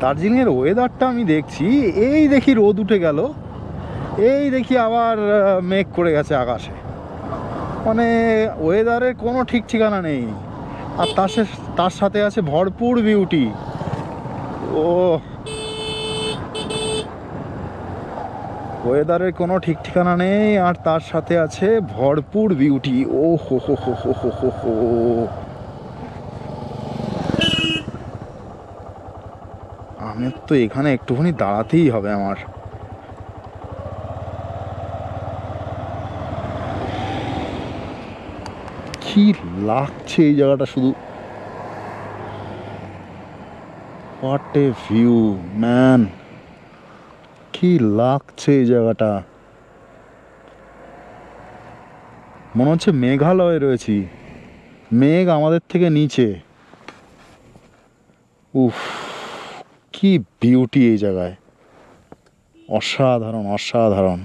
দার্জিলিংয়ের ওয়েদারটা আমি দেখছি, এই দেখি রোদ উঠে গেল, এই দেখি আবার মেঘ করে গেছে আকাশে। মানে ওয়েদারের কোনো ঠিক ঠিকানা নেই। আর তার সাথে আছে ভরপুর বিউটি। ও, ওয়েদারের কোনো ঠিক ঠিকানা নেই আর তার সাথে আছে ভরপুর বিউটি। ও হো হো হো হো হো হো হো। আমি তো এখানে একটুখানি দাঁড়াতেই হবে আমার। কি লাগছে এই জায়গাটা শুধু, হোয়াট এ ভিউ ম্যান, কি লাগছে এই জায়গাটা। মনে হচ্ছে মেঘালয়ে রয়েছি, মেঘ আমাদের থেকে নিচে। উফ, কি বিউটি এই জায়গায়, অসাধারণ অসাধারণ।